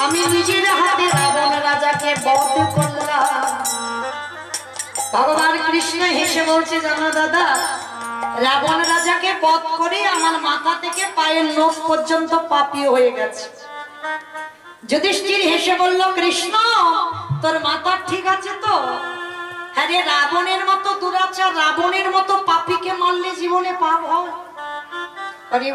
আমি নিজের হাতে রাবণ রাজাকে বধ করলাম। ভগবান কৃষ্ণ হেসে বলছে, জানো দাদা, রাবণ রাজাকে বধ করে আমার মাথা থেকে পায়ের নখ পর্যন্ত পাপী হয়ে গেছে। যুধিষ্ঠির হেসে বলল, কৃষ্ণ তোর মাথা ঠিক আছে তো? আরে রাবণের মতো দুরাচার, রাবণের মতো পাপীকে মারলে জীবনে পাপ হয়? আরে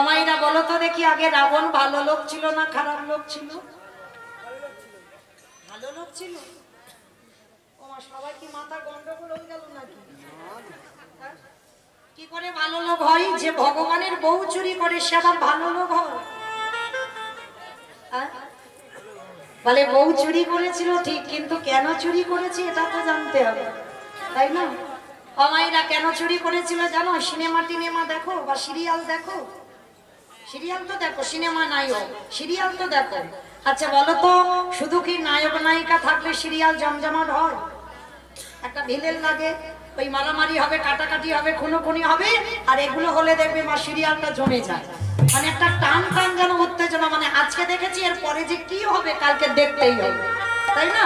মায়েরা বলো তো দেখি, আগে রাবণ ভালো লোক ছিল না খারাপ লোক ছিল? ভালো লোক ছিল। সবাই কি মাথা গন্ডগোল হয়ে গেল নাকি? কি করে ভালো লোক হয়? যে ভগবানের বউ চুরি করে সে আবার ভালো লোক হয়? বলে বউ চুরি করেছিল ঠিক, কিন্তু কেন চুরি করেছে এটা তো জানতে হবে, তাই না? মায়েরা কেন চুরি করেছিল জানো? সিনেমা টিনেমা দেখো বা সিরিয়াল দেখো? সিরিয়াল তো দেখো, সিনেমা নায়ক, সিরিয়াল তো দেখো। আচ্ছা বলো তো, শুধু কি নায়ক নায়িকা থাকলে সিরিয়াল জমজমাট হয়? একটা ভিলেন লাগে, ওই মারামারি হবে, কাটাকাটি হবে, খুনোখুনি হবে, আর এগুলো হলে দেখবে মা সিরিয়ালটা জমে যায়। মানে একটা টান টান যেন উত্তেজনা, মানে আজকে দেখেছি এর পরে যে কি হবে কালকে দেখতেই হবে, তাই না?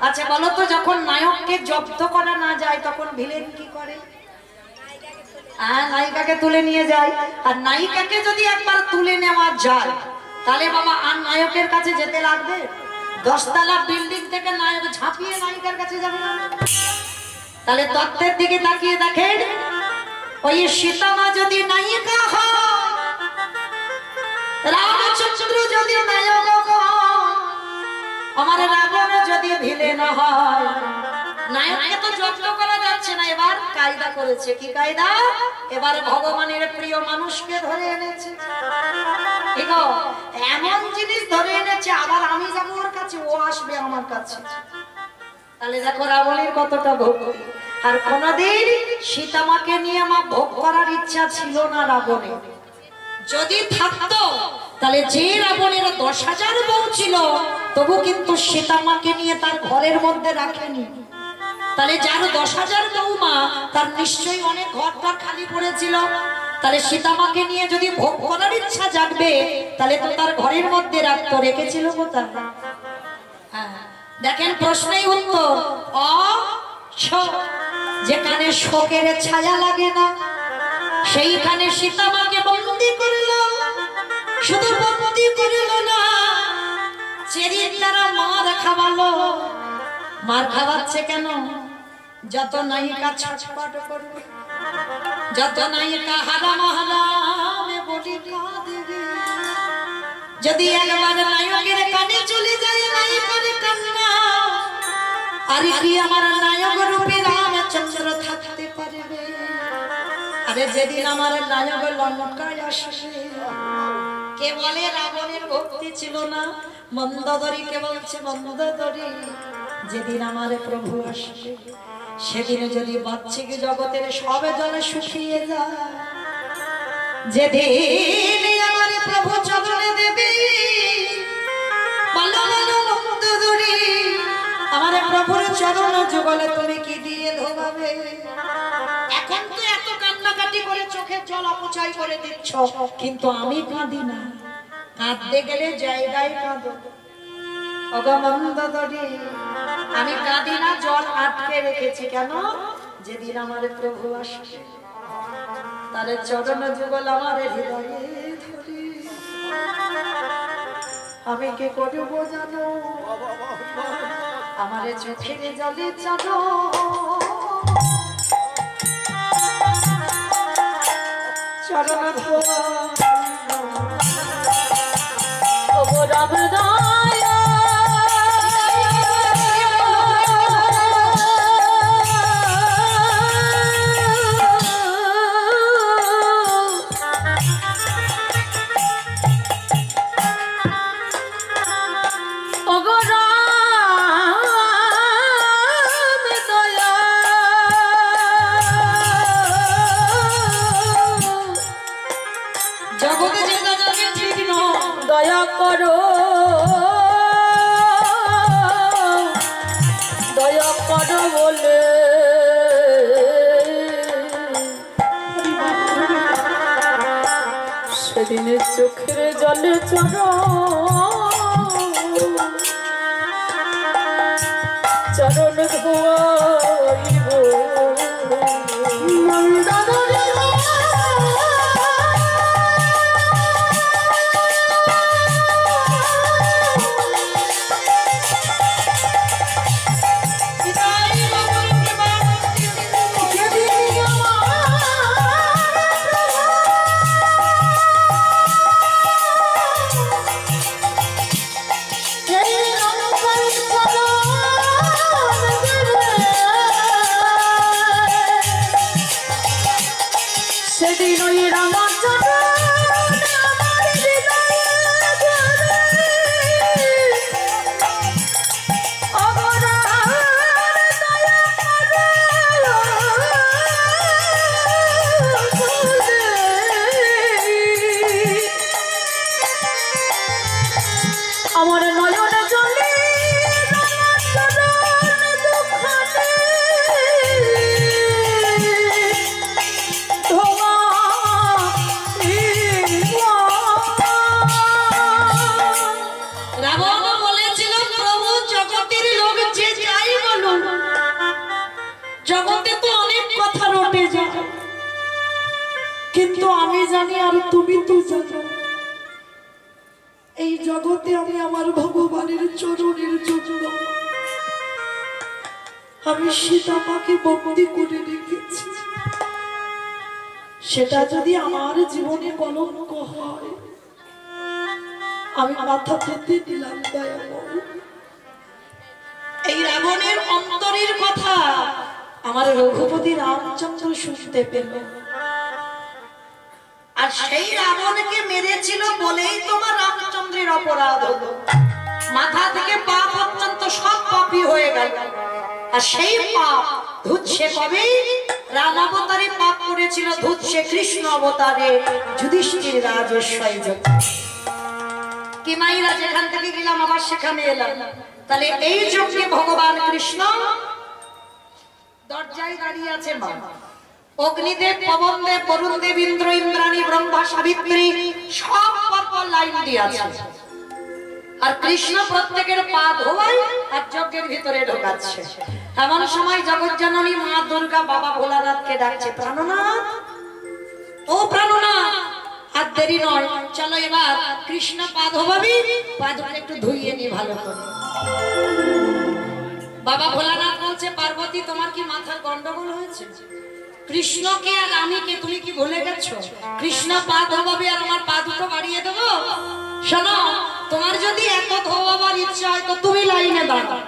আচ্ছা বলো তো, যখন নায়ককে জব্দ করা না যায় তখন ভিলেন কি করে? নায়িকাকে তুলে নিয়ে যায়। আর নায়িকাকে যদি একবার তুলে নেওয়া যায় তাহলে বাবা আর নায়কের কাছে যেতে লাগবে? 10 তলা বিল্ডিং থেকে নায়ক ঝাঁপিয়ে নায়িকার কাছে যাবে না? তাহলে তত্ত্বের দিকে তাকিয়ে দেখেন, ওই সীতামা যদি নায়িকা হয়, রামচন্দ্র যদি নায়ক হয়, আমার রাবণ যদি ভিলেন হয়, নায়ককে তো যত্ন করা যাচ্ছে না। এবার কায়দা করেছে। কি কায়দা? এবার ভগবানের প্রিয় মানুষকে ধরে এনেছে। এমন জিনিস ধরে এনেছে, আবার আমি যাবো ওর কাছে, ও আসবে আমার কাছে। তাহলে দেখো রাবণের কতটা ভক্তি। আর কোনদিন সীতামাকে নিয়ে আমার ভোগ করার ইচ্ছা ছিল না রাবণের। যদি থাকতো তাহলে যে রাবণের 10,000 বউ ছিল তবু কিন্তু সীতামাকে নিয়ে তার ঘরের মধ্যে রাখেনি। তাহলে যার 10,000 বৌমা তার নিশ্চয়ই অনেক ঘরটা খালি পড়েছিল। তাহলে সীতামাকে নিয়ে যদি ভোগ করার ইচ্ছা জাগবে তাহলে তো তার ঘরের মধ্যে রাখতো, রেখেছিল কোথায়? দেখেন প্রশ্নেই উত্তর। যেখানে শোকের ছায়া লাগে না সেইখানে সীতামাকে বন্দী করল। শুধু বন্দী করল না, চেরির দ্বারা মার খাওয়ালো। মার খাওয়াচ্ছে কেন? যত নায়িকা ছটফট করবে, যত নায়িকা হারাম হারামে বলি কাঁদবে, যদি একবার নায়কের কানে চলে যায় নায়িকার কান্না, আর কি আমার নায়ক রূপে রামচন্দ্র থাকতে পারবে? আরে যেদিন আমার নায়ক লঙ্কায় আসবে, কে বলে রাবণের ভক্তি ছিল না? মন্দোদরীকে বলছে, মন্দোদরী যেদিন আমার প্রভু আসবে সেদিন যদি বাচ্চিক জগতের সবে জলে শুকিয়ে যায়, যেদিন আমার প্রভু চরণে দেবে, বলো বলো মন্দোদরী আমার প্রভুর চরণ যুগলে তুমি কি দিয়ে ধোবাবে? এখন তো এত কান্নাকাটি করে চোখের জল অপচয় করে দিচ্ছ, কিন্তু আমি কাঁদি না। কাঁদতে গেলে জায়গায় কাঁদো। আমি কাঁদি না, জল আটকে রেখেছি। কেন? যেদিন আমার প্রভু আসবে তার চরণ যুগল আমার হৃদয়ে ধরে আমি কি করব জানো? আমার চোখের জলে জানো চরণ ধোয়া দয়া করো, দয়া করো বলে সেদিন চোখের জলে চরণ ধোয়াইব সেদিন ওই রামাচরণ আমার হৃদয়ে অবরার দয়া করে আমার নয়নে জলে রামাচরণ দুখানে রাবণ বলেছিল প্রভু জগতের লোক যে যাই বলুন, জগতে তো অনেক কথা রটে যায়, কিন্তু আমি জানি আর তুমি তো জানো এই জগতে আমি আমার ভগবানের চরণের জন্য আমি সীতা মাকে বন্দি করে রেখেছি। সেটা যদি আমার জীবনে কলঙ্ক হয় আমি মাথা পেতে দিলাম দয়াময়। এই রাবণের অন্তরের কথা আমার রঘুপতি রামচন্দ্র শুনতে পেল, আর সেই রাবণকে মেরেছিল বলেই তোমার রামচন্দ্রের অপরাধ হলো, মাথা থেকে পা পর্যন্ত সব পাপী হয়ে গেল। আর সেই পাপ ধুচ্ছে কবে? রাম অবতারে পাপ করেছিল, ধুচ্ছে কৃষ্ণ অবতারে যুধিষ্ঠির রাজস্বই কি মাইরা যেখান থেকে গেলাম আবার সেখানে এলাম। তাহলে এই যুগে ভগবান কৃষ্ণ দরজায় দাঁড়িয়ে আছে, মা অগ্নিদেব, পবনদেব, বরুণদেব, ইন্দ্র, ইন্দ্রাণী, ব্রহ্মা, সাবিত্রী সব পরপর লাইন দিয়ে আছে, আর কৃষ্ণ প্রত্যেকের পা ধোয়ায় আর যজ্ঞের ভিতরে ঢোকাচ্ছে। এমন সময় জগজ্জননী মা দুর্গা বাবা ভোলানাথকে ডাকছে, প্রাণনাথ, ও প্রাণনাথ, আর দেরি নয়, চলো এবার কৃষ্ণ পা ধোবাবি, পা ধরে একটু ধুইয়ে নি ভালো করে। বাবা ভোলানাথ বলছে, পার্বতী তোমার কি মাথার গন্ডগোল হয়েছে? কৃষ্ণকে আর আমিকে তুমি কি ভুলে গেছো? কৃষ্ণ পা ধোবাবি আর আমার পা দুটো বাড়িয়ে দেবো? শোনো, তোমার যদি এত ধোয়াবার ইচ্ছা হয় তো তুমি লাইনে দাঁড়াও,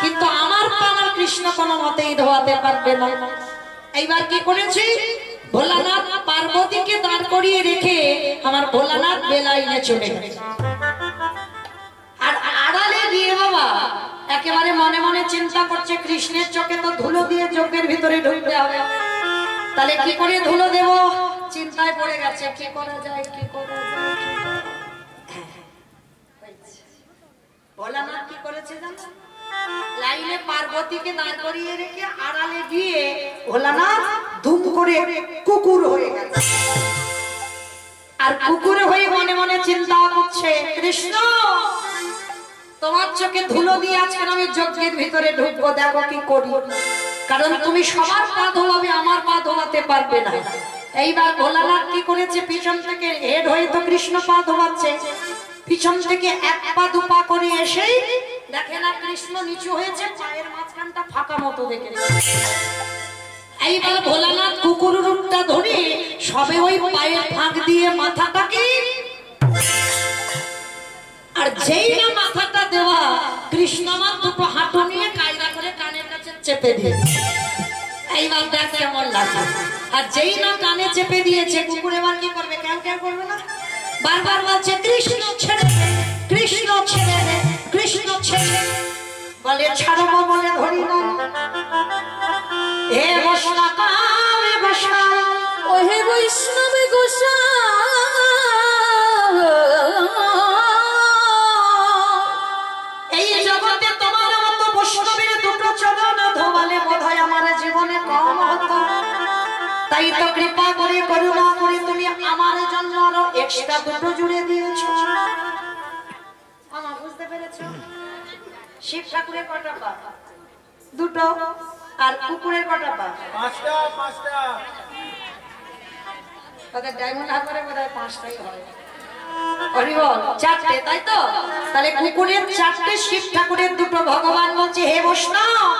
কিন্তু আমার পা আমার কৃষ্ণ কোনো মতেই ধোয়াতে পারবে না। এইবার কি করেছি? ভোলানাথ পার্বতীকে দাঁড় করিয়ে রেখে আমার ভোলানাথ বেলাইনে চলে গেছে, আর আড়ালে গিয়ে বাবা একেবারে মনে মনে চিন্তা করছে, কৃষ্ণের চোখে তো ধুলো দিয়ে চোখের ভিতরে ঢুকতে হবে, তাহলে কি করে ধুলো দেব? চিন্তায় পড়ে গেছে, কি করা যায়, কি করা যায়, কি করা যায়। ভোলানাথ কি করেছে জানো? লাইনে পার্বতীকে দাঁড় করিয়ে রেখে আড়ালে গিয়ে ভোলানাথ ধুম করে কুকুর হয়ে গেছে, আর কুকুর হয়ে মনে মনে চিন্তা করছে, কৃষ্ণ তোমার চোখে ধুলো দিয়ে আজকে আমি যজ্ঞের ভিতরে ঢুকবো, দেখো কি করি, কারণ তুমি সবার পা ধোয়াবে, আমার পা ধোয়াতে পারবে না। এইবার ভোলানাথ কি করেছে? পিছন থেকে হেড হয়ে তো কৃষ্ণ পা ধোয়াচ্ছে, পিছন থেকে এক পা দু পা করে এসে দেখে না কৃষ্ণ নিচু হয়েছে, পায়ের মাঝখানটা ফাঁকা মতো দেখে। এইবার ভোলানাথ কুকুর রূপটা ধরে সবে ওই পায়ের ফাঁক দিয়ে মাথাটাকে, আর যেই না মাথাটা দেওয়া কৃষ্ণ আমার দুটো হাঁটু নিয়ে কায়দা করে কানের কাছে চেপে দিয়েছে। এইবার দেখ কেমন লাগে, আর যেই না কানে চেপে দিয়েছে কুকুর এবার কি করবে? কেউ কেউ করবে না, বারবার বলছে, কৃষ্ণ ছেড়ে দে, কৃষ্ণ ছেড়ে দে, কৃষ্ণ ছেড়ে। বলে ছাড়বো বলে ধরি না, হে বৈষ্ণবে গোসাই, ও হে বৈষ্ণবে গোসাই, এই জগতে তোমার মতো বৈষ্ণবের দুটো চরণ ধোবালে বোধহয় আমার জীবনে কম হতো, তাই তো কৃপা করে করুণা করে তুমি আমার জন্য আরো এক্সট্রা দুটো জুড়ে দিয়েছো। আমার বুঝতে পেরেছো? শিব ঠাকুরের কটা পা? দুটো। আর কুকুরের কটা পা? পাঁচটা পাঁচটা। তাদের ডায়মন্ড হারবারে বোধহয় পাঁচটাই হয়। হরিবল চারটে, তাই তো? তাহলে কুকুরের চারটে, শিব ঠাকুরের দুটো। ভগবান বলছে হে বৈষ্ণব,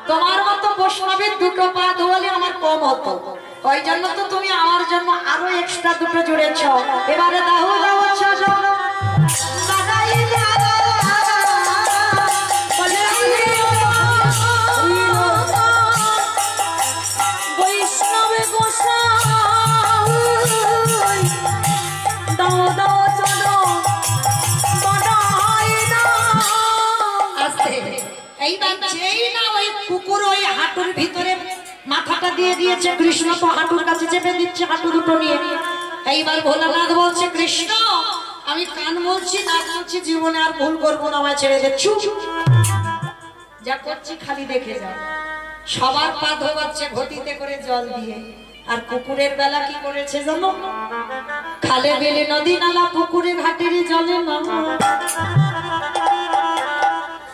তোমার মতো বৈষ্ণবের দুটো পা ধোয়ালে আমার কম হতো, ওই জন্য তো তুমি আমার জন্য আরো এক্সট্রা দুটো জুড়েছ। এবারে দাও দাও বৈষ্ণবে গোসাই দাও দাও চলো বাড়াই দাও। এইবার যেই না ওই কুকুর ওই হাঁটুর ভিতরে মাথাটা দিয়ে দিয়েছে, কৃষ্ণ তো হাঁটুর কাছে চেপে দিচ্ছে হাঁটু দুটো নিয়ে। এইবার ভোলানাথ বলছে কৃষ্ণ আমি কান বলছি না বলছি জীবনে আর ভুল করবো না, আমায় ছেড়ে দে। চুপ, যা করছি খালি দেখে যাও। সবার পা ধোয়াচ্ছে ঘটিতে করে জল দিয়ে, আর কুকুরের বেলা কি করেছে জানো? খালে বেলে নদী নালা পুকুরে ঘাটের জলে নামা।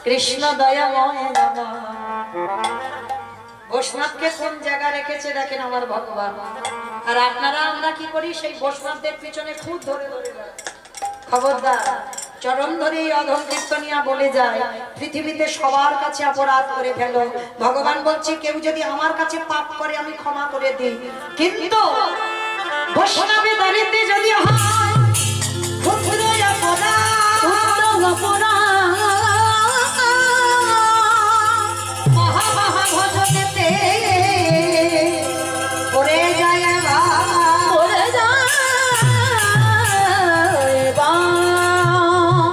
কৃষ্ণ দয়াময় নমঃ। বৈষ্ণবকে কোন জায়গা রেখেছে দেখেন আমার ভগবান। আর আপনারা আমরা কি করি? সেই বৈষ্ণবদের পিছনে খুব ধরে ধরে বেড়াই। খবরদার, চরণ ধরে এই অধম কীর্তনিয়া বলে যায় পৃথিবীতে সবার কাছে অপরাধ করে ফেলো। ভগবান বলছে কেউ যদি আমার কাছে পাপ করে আমি ক্ষমা করে দিই, কিন্তু বৈষ্ণবের দারিদ্রে যদি হয় ক্ষুদ্র অপরাধ মহা ভজনেতে পড়ে যায়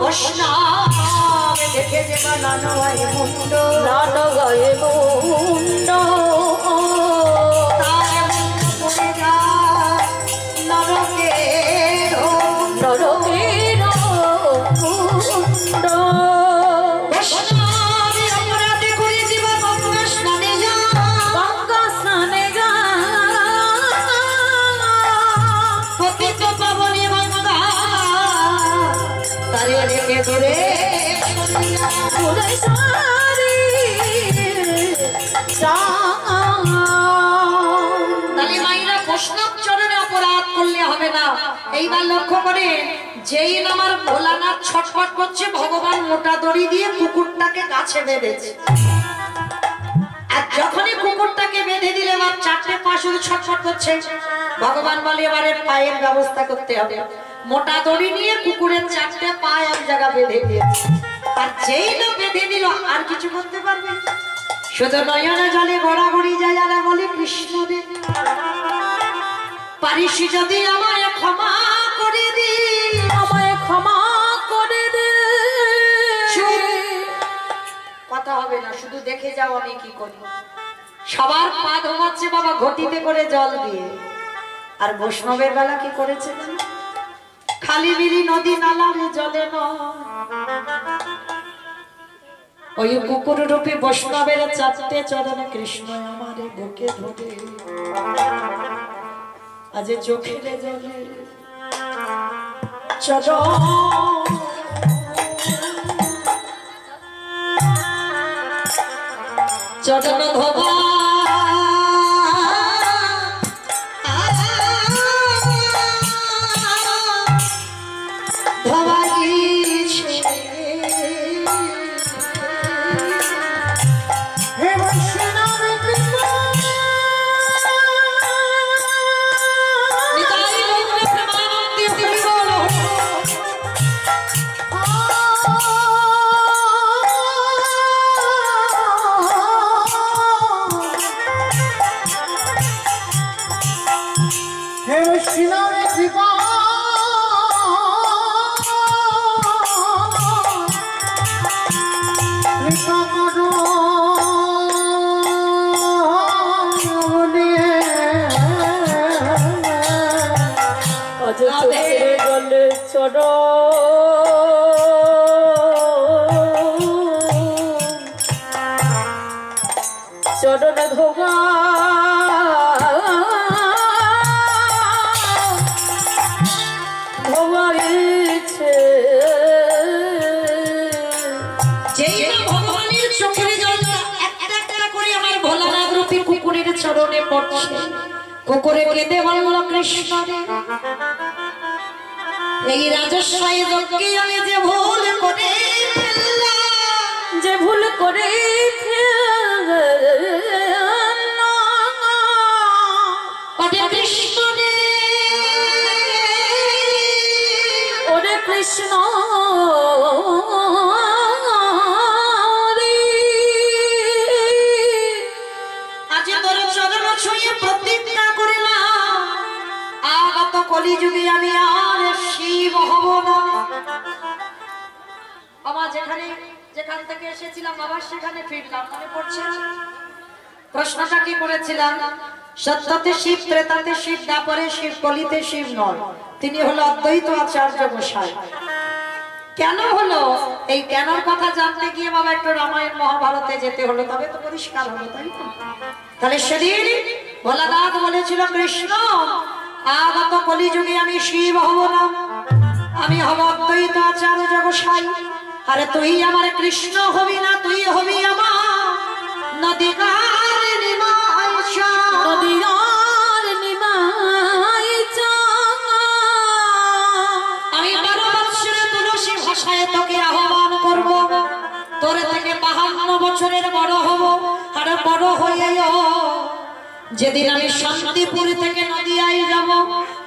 বৈষ্ণব দেখে যে বানানো হয় মুন্ড গায়ে মুন্ড তার পড়ে যায় নরকে নরকের মুন্ড। বৈষ্ণবের অপরাধে করে জীবা গঙ্গা স্নানে যায়, গঙ্গা স্নানে পতিত পাবনে গঙ্গা তারে রেখে ধরে ঘুরে সারি তাহলে মাইরা বৈষ্ণব চরণে অপরাধ করলে হবে না। এইবার লক্ষ্য করে যেই আমার ভোলানাথ ছটফট করছে, ভগবান মোটা দড়ি দিয়ে কুকুরটাকে গাছে বেঁধেছে। আর যখনই কুকুরটাকে বেঁধে দিলে এবার চারটে পা শুধু ছটফট করছে, ভগবান বলে এবারে পায়ের ব্যবস্থা করতে হবে। মোটা দড়ি নিয়ে কুকুরের চারটে পা এক জায়গা বেঁধে দিয়েছে। আর যেই না বেঁধে দিল আর কিছু করতে পারবে না। শুধু নয়নে জলে গড়াগড়ি যায় আর বলে কৃষ্ণ রে পারিস যদি আমায় ক্ষমা করে দি, আমায় ক্ষমা করে দে। কথা হবে না, শুধু দেখে যাও আমি কি করি। সবার পা ধোয়াচ্ছে বাবা ঘটিতে করে জল দিয়ে। আর বৈষ্ণবের বেলা কি করেছে জানো? খালি বিলি নদী নালার জলে নয়, ওই কুকুর রূপী বৈষ্ণবের চারটে চরণে কৃষ্ণ আমারে বুকে ধরে আজ চোখের জলে চরণ ধোবা ধোবা গিয়েছে। হে বৈষ্ণব কৃপা নিতাই গৌর প্রেমানন্দে হরি বল। হে বৈষ্ণব কৃপা কৃপা করো আজ চোখের জলে চড়ো চরণ ধোগা ভবাইছে যেই না ভগবানের চোখের জলটা একটা একটা করে আমার ভোলানাথ রূপী কুকুরের চরণে পড়ছে। কুকুরে কেঁদে বলল কৃষ্ণ রে, এই রাজস্বাই যজ্ঞে আমি যে ভুল করে ফেললাম, যে ভুল করে ওরে কৃষ্ণ রে, ওরে কৃষ্ণ আজ তোর চরণ ছুঁয়ে প্রতিজ্ঞা করিলাম, আগত কলিযুগে আমি আর শিব হব না। আমার যেখান থেকে এসেছিলাম আবার সেখানে ফিরলাম, মনে পড়ছে? প্রশ্নটা কি করেছিলাম? সত্যতে শিব, ত্রেতাতে শিব, দ্বাপরে শিব, কলিতে শিব নয়, তিনি হলো অদ্বৈত আচার্য গোসাই। কেন হলো? এই কেনর কথা জানতে গিয়ে বাবা একটু রামায়ণ মহাভারতে যেতে হলো, তবে তো পরিষ্কার হলো, তাই না? তাহলে সেদিন ভোলানাথ বলেছিল কৃষ্ণ আগত কলিযুগে আমি শিব হব না, আমি হব অদ্বৈত আচার্য গোসাই। আরে তুই আমার কৃষ্ণ হবি না, তুই হবি আমার নদীকার নিমাই চা, নদীয়ার নিমাই চা। আমি 12 বছরে তুলসী ভাষায় তোকে আহ্বান করব, তোর থেকে 52 বছরের বড় হব। আর বড় হয়ে যেদিন আমি শান্তিপুর থেকে নদিয়ায় যাব,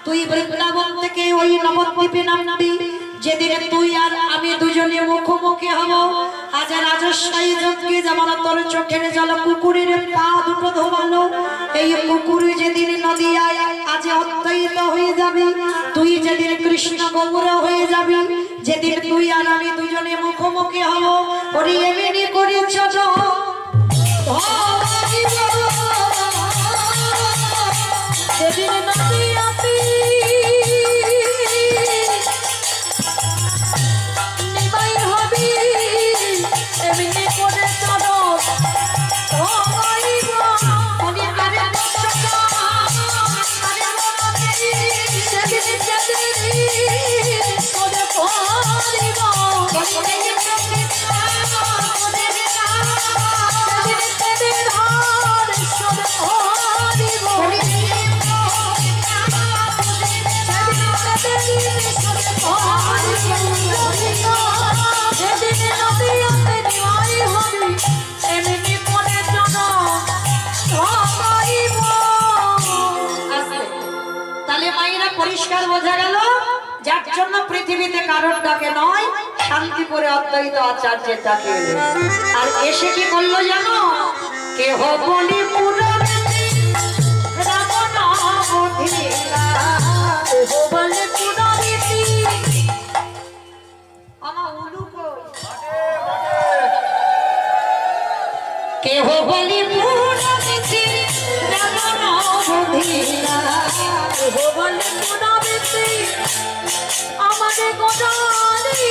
তুই বৃন্দাবন থেকে ওই নবদ্বীপে নামবি, যেদিন তুই আর আমি দুজনে মুখোমুখি হব। আজ রাজস্বাই যজ্ঞে যেমন তোর চোখের জল কুকুরের পা দুটো ধোবালো, এই কুকুর যেদিন নদিয়ায় আজ অদ্বৈত হয়ে যাবি, তুই যেদিন কৃষ্ণ গৌর হয়ে যাবি, যেদিন তুই আর আমি দুজনে মুখোমুখি হব, ওরে এমনি করে চলো যেদিন নদীয়াতে নিমাই হবি, এমনি করে চলো ভবাইব। যেদিন করে পড়িব, তাহলে মায়েরা পরিষ্কার বোঝা গেল যার জন্য পৃথিবীতে কারোর ডাকে নয়, শান্তিপুরে অদ্বৈত আচার্যের ডাকে এলো। আর এসে কি বললো জানো? কেহ বলি কেহ বলি আমাদের গোটালি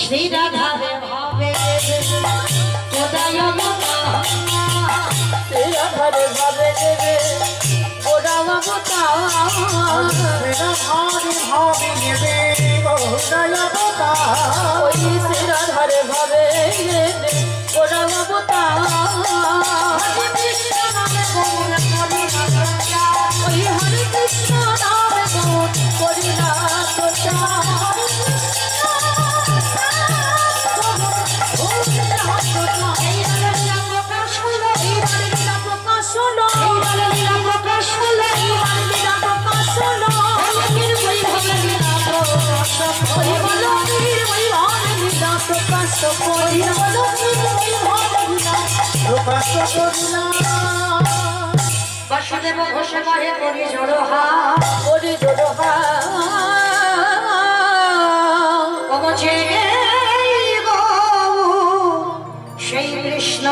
শ্রী রাধা ভাবে ঘরে ভাবে দেবে ওরা বাবতা ওই সেরা ধরে ভাবে ওরা বাবতা ওই হরে কৃষ্ণ বাসুদেব ঘোষে কহে করি জড়হা ওরে জোড়হা অবচে সেই কৃষ্ণ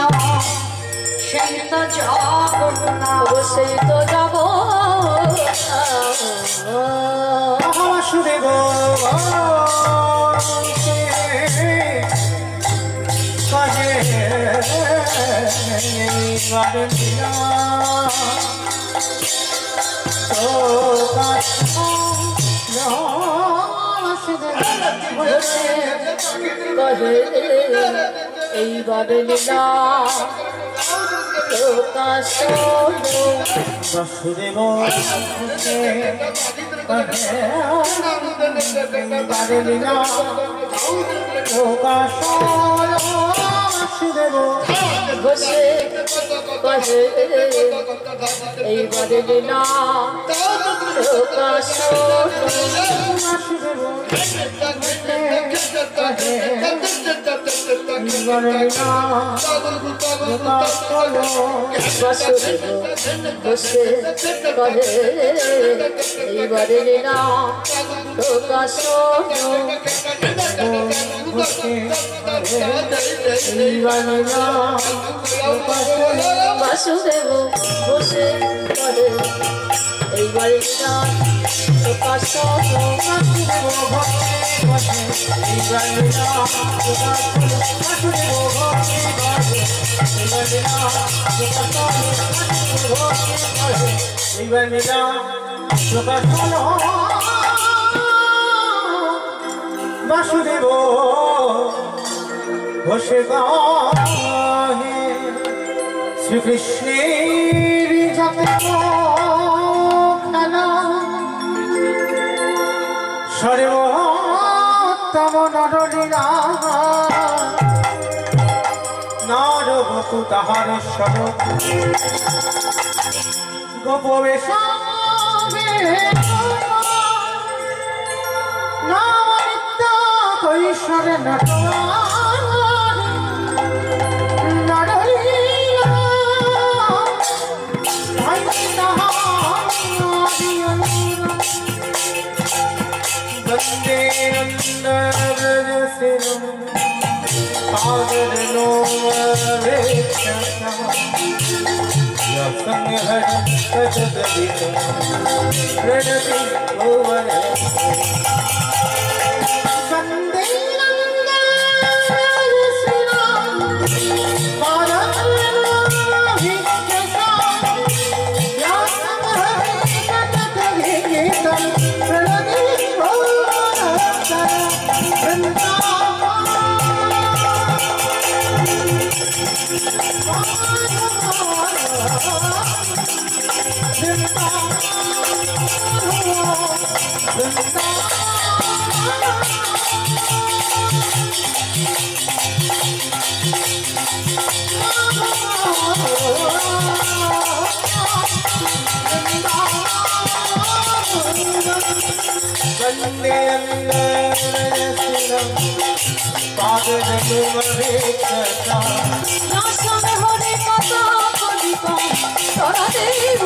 সেই তো জগন্নাথ অবশ্যই তো যাব বাসুদেব কাজে বাদলিয়া তো কহে এইবারে লীলা প্রকাশ বাসুদেব বাদলিয়া প্রকাশ বাসুদেব বসে কহে এইবারে লীলা প্রকাশ বাসুদেব বাদলিয়া প্রকাশ বাসুদেব বসে কহে এইবারে লীলা প্রকাশ বাসুদেব বসে কহে এইবারে লীলা প্রকাশ বাসুদেব ঘোষে গাহে শ্রীকৃষ্ণের যাতে খেলা সর্বোত্তম নরলীলা নারবতু তাহার স্বরূপ গোপবেশ কৈশোরে বন্দে নন্দরজসিরম সাগর সংহর সজদিত প্রণতি ভুവന বন্দে হরে কথা কলিক তোরা দেব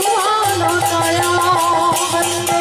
দয়া বন্দে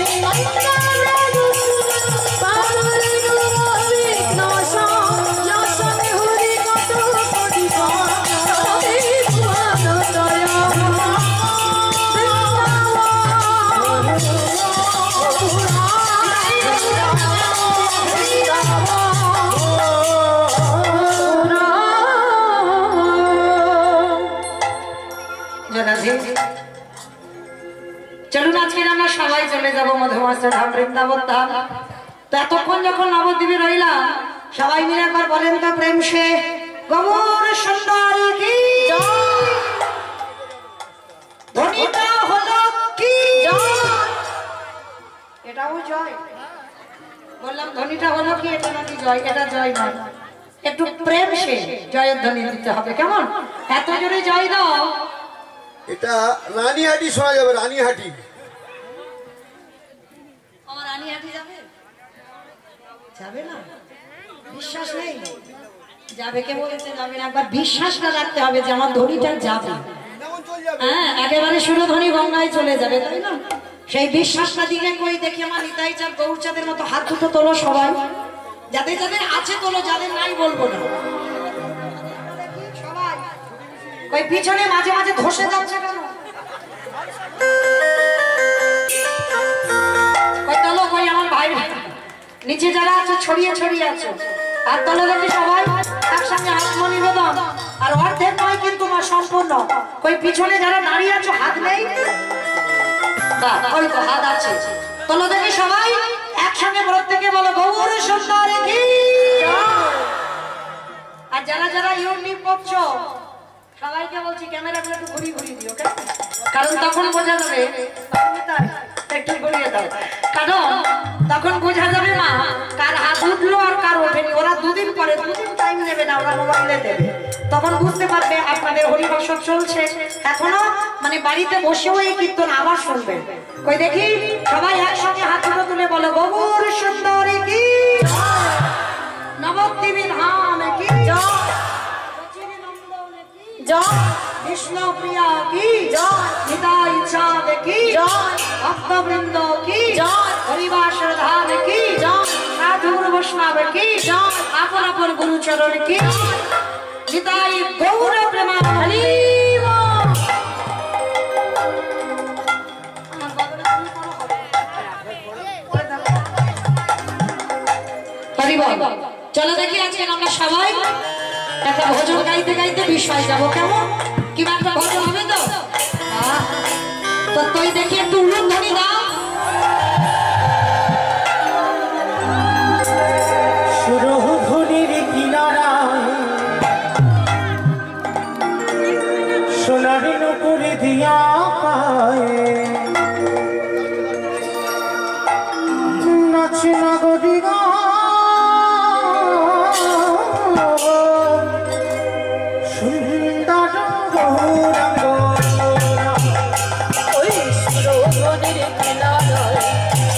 চলুন আজকে আমরা সবাই চলে যাবো মধুমাসের ধাম বৃন্দাবন ধাম। তো এতক্ষণ যখন নবদ্বীপে রইলাম সবাই মিলে একবার বলেন তো প্রেম সে গৌর সুন্দরী কি ধ্বনিটা হলো কি এটাও জয় বললাম ধ্বনিটা হলো কি এটা নাকি জয় এটা জয় নয় একটু প্রেম সে জয়ের ধ্বনি দিতে হবে কেমন এত জোরে জয় দাও এটা রানীহাটি শোনা যাবে রানীহাটি আমার রানীহাটি যাবে যাবে না বিশ্বাস নেই যাবে কে বলেছে যাবে না, একবার বিশ্বাসটা রাখতে হবে যে আমার ধনীটা যাবে। হ্যাঁ, একেবারে সুরধনী গঙ্গায় চলে যাবে, তাই না? সেই বিশ্বাসটা দিকে কই দেখি আমার নিতাই চাঁদ গৌরচাঁদের মতো হাত দুটো তোলো সবাই, যাদের যাদের আছে তোলো, যাদের নাই বলবো না। সবাই ওই পিছনে মাঝে মাঝে ধসে যাচ্ছে কেন? কই তোলো, কই আমার ভাই নিচে যারা আছে ছড়িয়ে ছড়িয়ে আছে, আর তোলো দেখি সবাই একসঙ্গে হাত নিবেদন। আর অর্ধেক নয় কিন্তু মা, সম্পূর্ণ। ওই পিছনে যারা দাঁড়িয়ে আছো হাত নেই, ওই তো হাত আছে, তোলো দেখি সবাই একসঙ্গে প্রত্যেকে বলো গৌর সুন্দরী কি। আর যারা যারা ইউনিক করছো সবাইকে বলছি ক্যামেরাগুলো একটু ঘুরিয়ে ঘুরিয়ে দিও, কারণ তখন বোঝা যাবে, একটু ঘুরিয়ে দাও, কারণ তখন বোঝা যাবে মা কার হাত উঠলো আর কার ওঠেনি। ওরা দুদিন পরে, দুদিন টাইম নেবে না, ওরা মোবাইলে দেবে, তখন বুঝতে পারবে আপনাদের হরিবর্ষণ চলছে এখনো, মানে বাড়িতে বসেও এই কীর্তন আবার শুনবেন। কই দেখি সবাই একসঙ্গে হাত দুটো তুলে বলো গৌর সুন্দরী কি, নবদ্বীপী ধাম কি জয়, বিষ্ণু প্রিয়া কি জয়, নিতাই চাঁদ কি জয়, ভক্তবৃন্দ কি জয়, হরিবাস ধাম কি জয়, সাধুর বৈষ্ণব কি জয়, আপন আপন গুরুচরণ কি নিতাই গৌর প্রেমানন্দে। চলো দেখি আজকে আমরা সবাই একটা ভজন গাইতে গাইতে বিষয় যাবো, কেমন কি একটা ভজন হবে তো? তো তুই দেখি একটু উলুধ্বনি দাও। সুরধুনির কিনারায় সোনার নুপুর দিয়া পায়ে নাচে নাগরি গা সুন্দর গৌরাঙ্গ। ওই সুরধুনির কিনারায়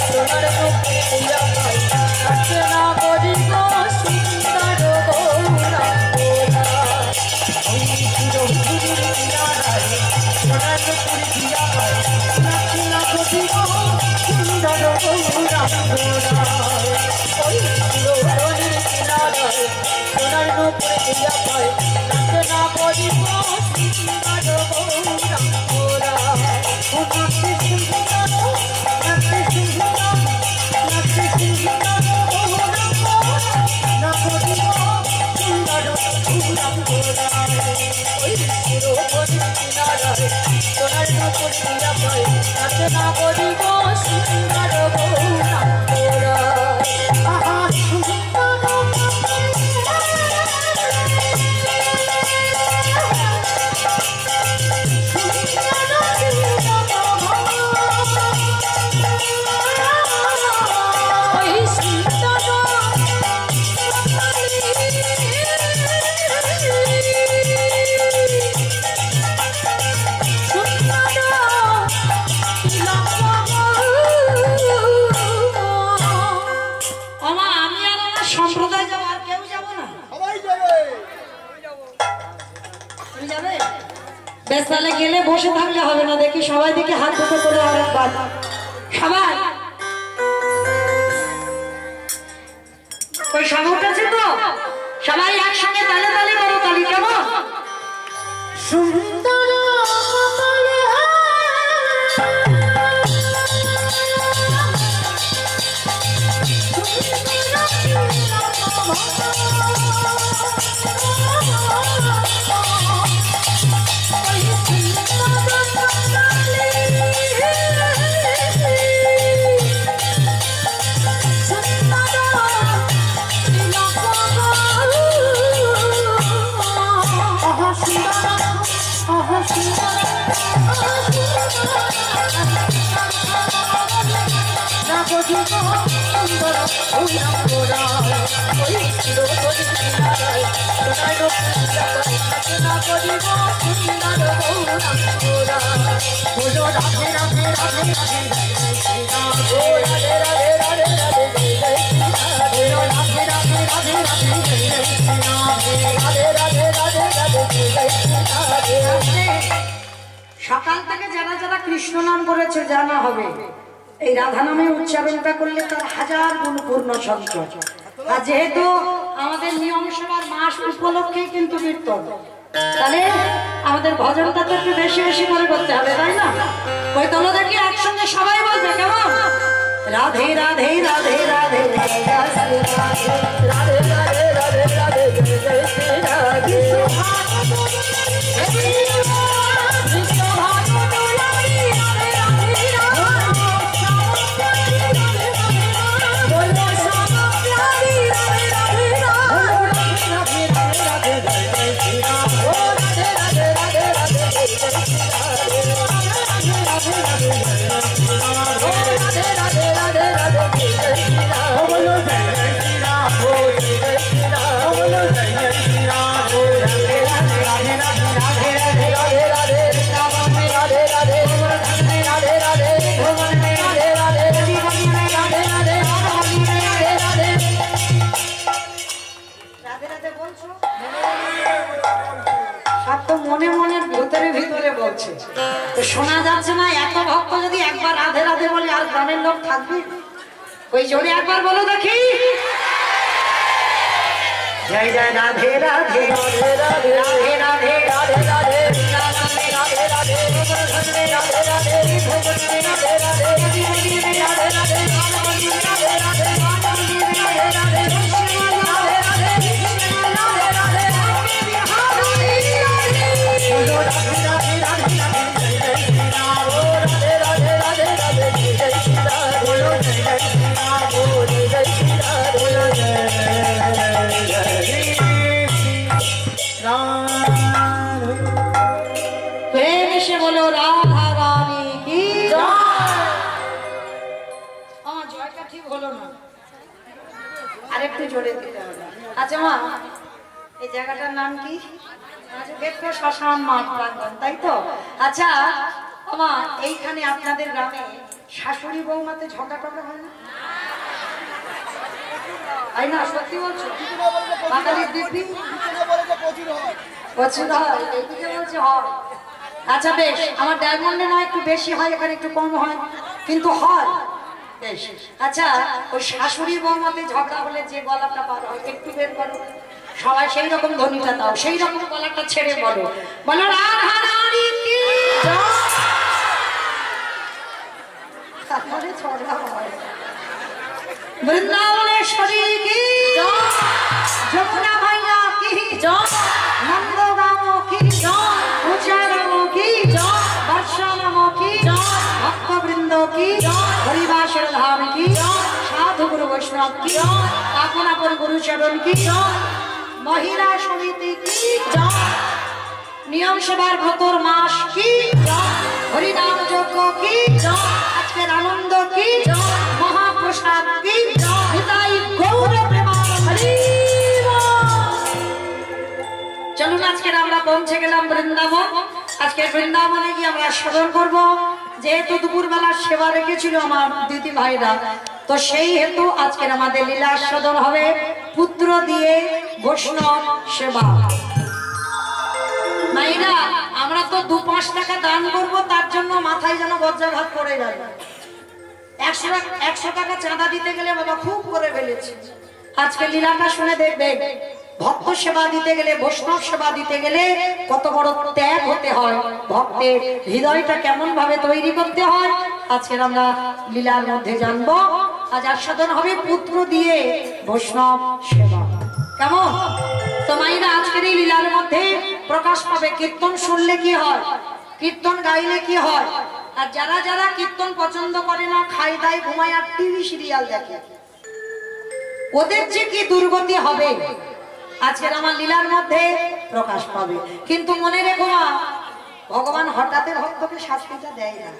সোনার নুপুর দিয়া পায়ে নাচে নাগরি গা সুন্দর গৌরাঙ্গ। ওই সুরধুনির কিনারায় সোনার নুপুর দিয়া পায়ে নাচে নাগরি গা সুন্দর গৌরাঙ্গ। ওই সুরধুনির কিনারায় সোনার নুপুর দিয়া পায়ে নাচে নাগরি গা সুন্দর গৌরাঙ্গ। ওই সুরধুনির কিনারায় সোনার নুপুর দিয়া পায়ে নাচে নাগরি গা সুন্দর গৌরাঙ্গ। সম্প্রদায় যাবো, আর কেউ যাবো না? সবাই যাবে। তুমি যাবে? বেশ, তাহলে গেলে বসে থাকলে হবে না, দেখি সবাই দেখি হাত দুটো করে আর একবার সবাই ওই সব উঠেছে তো, সবাই একসঙ্গে তালে তালে করো, তালি কেমন? সুন্দর রাধে রাধে রাধে রাধে সকাল থেকে যারা যারা কৃষ্ণ নাম করেছে জানা হবে এই রাধা নামে উচ্চারণটা করলে তার 1000 গুণ পূর্ণ সঞ্চয়। আর যেহেতু আমাদের নিয়ম সভার মাস উপলক্ষে কিন্তু কীর্তন, তাহলে আমাদের ভজনটা তো একটু বেশি বেশি করে করতে হবে, তাই না? ওই তলো দেখি একসঙ্গে সবাই বলবে কেমন? রাধে রাধে রাধে রাধে রাধে রাধে রাধে রাধে রাধে রাধে মনে মনে ভিতরে ভিতরে বলছে, তো শোনা যাচ্ছে না। এত ভক্ত যদি একবার রাধে রাধে বলে আর গ্রামের লোক থাকবে? ওই জোরে একবার বলো দেখি, জয় জয় রাধে রাধে রাধে রাধে রাধে রাধে রাধে রাধে প্রেম এসে বলো রাধা রানী কি আমার জয়টা ঠিক হলো না, আরেকটু জোরে দিতে হবে। আচ্ছা মা, এই জায়গাটার নাম কি? শ্মশান মাঠ প্রাঙ্গণ, তাই তো? আচ্ছা মা, এইখানে আপনাদের গ্রামে শাশুড়ি বৌমাতে ঝগড়া টগড়া হয় না? তাই না? সত্যি বলছো? বাঙালির দিব্যি প্রচুর হয়, এইদিকে বলছে হয়। আচ্ছা বেশ, আমার ডায়মন্ডে নয় একটু বেশি হয়, এখানে একটু কম হয়, কিন্তু হয় বেশ। আচ্ছা, ওই শাশুড়ি বৌমাতে ঝগড়া হলে যে গলাটা পার হয় একটু বের করো সবাই, সেই রকম ধ্বনিটা দাও, সেই রকম গলাটা ছেড়ে বলো, বলো রাধা রানী কি জয়। তারপরে ঝগড়া হয়। বৃন্দাবনেশ্বরী কি জয়, যমুনা মাইয়া কি জয়, নন্দগাম কি জয়, উচারাম কি জয়, বর্ষারাম কি জয়, ভক্তবৃন্দ কি জয়, হরিবাসর ধাম কি জয়, সাধু গুরু বৈষ্ণব কি জয়, আপনার গুরু চরণ কি জয়, মহিলা সমিতি কি জয়, নিয়ম সভার ভক্তর মাস কি জয়, হরিনাম যজ্ঞ কি জয়, আজকের আনন্দ কি জয়, মহাপ্রসাদ কি জয়, নিতাই গৌর প্রেমানন্দে। চলুন আজকের আমরা পৌঁছে গেলাম বৃন্দাবন। আজকে বৃন্দাবনে গিয়ে আমরা স্মরণ করব, যেহেতু দুপুরবেলা সেবা রেখেছিল আমার দিদি ভাইরা, তো সেই হেতু আজকের আমাদের লীলা আস্বাদন হবে পুত্র দিয়ে বৈষ্ণব সেবা। মাইরা, আমরা তো 2-5 টাকা দান করব, তার জন্য মাথায় যেন বজ্রাঘাত পড়ে যায়। 100 টাকা চাঁদা দিতে গেলে বাবা খুব করে ফেলেছি। আজকে লীলাটা শুনে দেখবে, ভক্ত সেবা দিতে গেলে, বৈষ্ণব সেবা দিতে গেলে কত বড় ত্যাগ হতে হয়, ভক্তের হৃদয়টা কেমন ভাবে তৈরি করতে হয়, আজকের আমরা লীলার মধ্যে জানবো। আজ আস্বাদন হবে পুত্র দিয়ে বৈষ্ণব সেবা। কেমন? তো মাইরা, আজকের এই লীলার মধ্যে প্রকাশ পাবে কীর্তন শুনলে কি হয়, কীর্তন গাইলে কি হয়। আর যারা যারা কীর্তন পছন্দ করে না, খাই দায় ঘুমায় আর টিভি সিরিয়াল দেখে, ওদের যে কি দুর্গতি হবে আজকের আমার লীলার মধ্যে প্রকাশ পাবে। কিন্তু মনে রেখো মা, ভগবান হঠাৎ ভক্তকে শাস্তিটা দেয় না,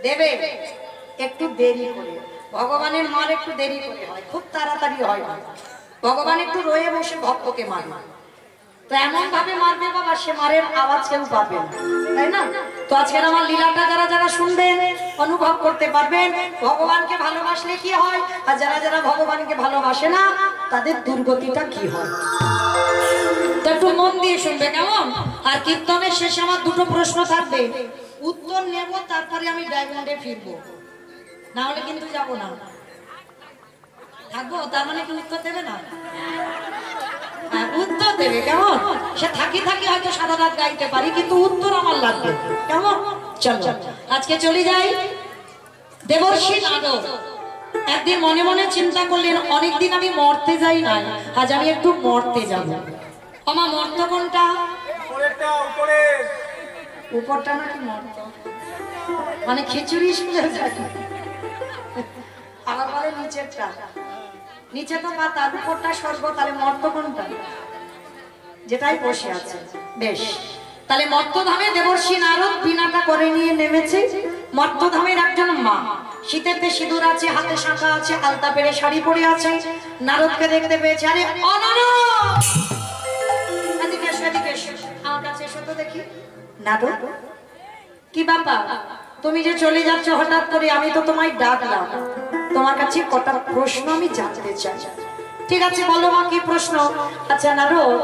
দেবে একটু দেরি করে। ভগবানের মার একটু দেরি করে হয়, খুব তাড়াতাড়ি হয় না। ভগবান একটু রয়ে বসে ভক্তকে মারে, তো এমন ভাবে মারবে বাবা, সে মারের আওয়াজ কেউ পাবে না, তাই না? তো আজকের আমার লীলাটা যারা যারা শুনবেন, অনুভব করতে পারবেন ভগবানকে ভালোবাসলে কি হয়, আর যারা যারা ভগবানকে ভালোবাসে না তাদের দুর্গতিটা কি হয়। তো একটু মন দিয়ে শুনবে কেমন? আর কীর্তনের শেষে আমার দুটো প্রশ্ন থাকবে, উত্তর নেব, তারপরে আমি ডায়মন্ডে ফিরবো, না হলে কিন্তু যাব না। থাকবো তার মানে কি উত্তর দেবে না? হ্যাঁ, উত্তর দেবে কেমন? সে থাকি থাকি হয়তো সারা রাত গাইতে পারি, কিন্তু উত্তর আমার লাগবে কেমন? চল আজকে চলে যাই। দেবর্ষী নারদ একদিন মনে মনে চিন্তা করলেন, অনেকদিন আমি মরতে যাই না, আজ আমি একটু মরতে যাব। আমার মর্ত কোনটা? উপরটা নাকি মর্ত? মানে খিচুড়ি শুনে যায়, আবার বলে নিচেরটা, নিচে তো বা তার উপরটা স্বর্গ, তাহলে মর্ত কোনটা? যেটাই বসে আছে। বেশ, তাহলে মর্তধামে দেবর্ষী নারদ বিনাটা করে নিয়ে নেমেছে। মর্তধামের একজন মা, শীতেতে সিঁদুর আছে, হাতে শাঁখা আছে, আলতা পেরে শাড়ি পরে আছে। নারদকে দেখতে পেয়েছে, আরে অনর, এদিকে এসো, এদিকে এসো, আমার কাছে এসো তো দেখি। নারদ, কি ব্যাপার? তুমি যে চলে যাচ্ছ হঠাৎ করে, আমি তো তোমায় ডাকলাম, তোমার কাছে কটা প্রশ্ন আমি জানতে চাই। ঠিক আছে বলো মা, কি প্রশ্ন? আচ্ছা নারদ,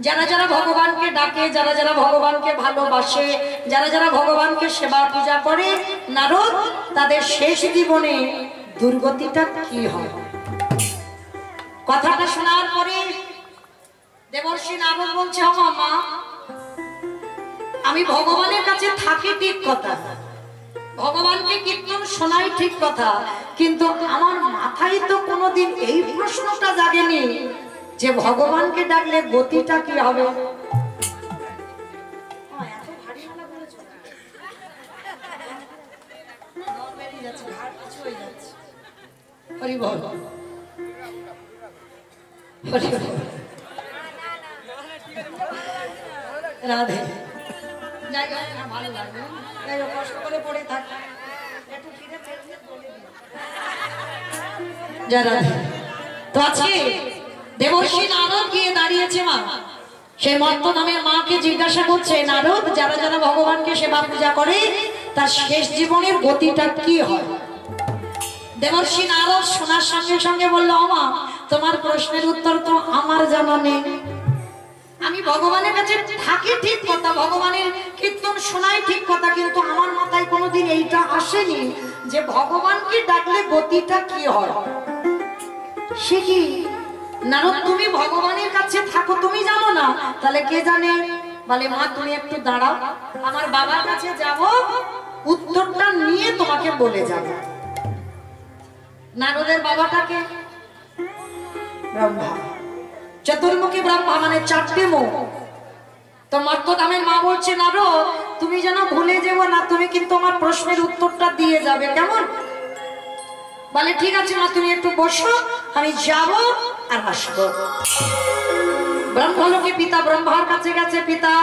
যারা যারা ভগবানকে ডাকে, যারা যারা ভগবানকে ভালোবাসে, যারা যারা ভগবানকে সেবা পূজা করে, নারদ, তাদের শেষ জীবনে দুর্গতিটা কি হয়? কথাটা শোনার পরে দেবর্ষী নারদ বলছে, ও মা, আমি ভগবানের কাছে থাকি ঠিক কথা, ভগবানকে কীর্তন শোনাই ঠিক কথা, কিন্তু আমার মাথায় তো কোনোদিন এই প্রশ্নটা জাগেনি যে ভগবানকে ডাকলে গতিটা কি হবে। রাধে, ভালো লাগবে, কষ্ট করে পড়ে থাক, একটু ফিরে তো আজকে দেবর্ষী নারদ গিয়ে দাঁড়িয়েছে মা, সেই মর্তধামের মাকে জিজ্ঞাসা করছে, নারদ, যারা যারা ভগবানকে সেবা পূজা করে তার শেষ জীবনের গতিটা কি হয়? দেবর্ষী নারদ শোনার সঙ্গে সঙ্গে বললো, ও মা, তোমার প্রশ্নের উত্তর তো আমার জানা নেই। আমি ভগবানের কাছে থাকি ঠিক কথা, ভগবানের কীর্তন শোনাই ঠিক কথা, কিন্তু আমার মাথায় কোনোদিন এইটা আসেনি যে ভগবানকে ডাকলে গতিটা কি হয়। সে কি নারদ, তুমি ভগবানের কাছে থাকো, তুমি জানো না? তাহলে কে জানে? বলে, মা তুমি একটু দাঁড়াও, আমার বাবার কাছে যাব, উত্তরটা নিয়ে তোমাকে বলে যাব। নারদের বাবাটাকে ব্রহ্মা, চতুর্মুখী ব্রহ্মা, মানে চারটে মুখ। তো মর্তধামের মা বলছে, নারদ, তুমি যেন ভুলে যাবো না, তুমি কিন্তু আমার প্রশ্নের উত্তরটা দিয়ে যাবে কেমন? বলে, ঠিক আছে মা, তুমি একটু বসো, আমি যাব আর আসবো। ব্রহ্মলোকে পিতা ব্রহ্মার কাছে গেছে, পিতা,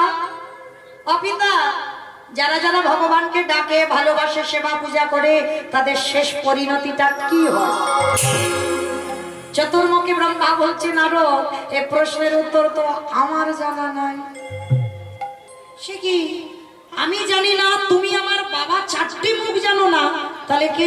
ও পিতা, যারা যারা ভগবানকে ডাকে, ভালোবাসে, সেবা পূজা করে, তাদের শেষ পরিণতিটা কি হয়? চতুর্মুখী ব্রহ্মা বলছে, নারদ, এই প্রশ্নের উত্তর তো আমার জানা নাই। সে কি, আমি জানি না, তুমি আমার বাবা চারটি মুখ জানো না, তাহলে কে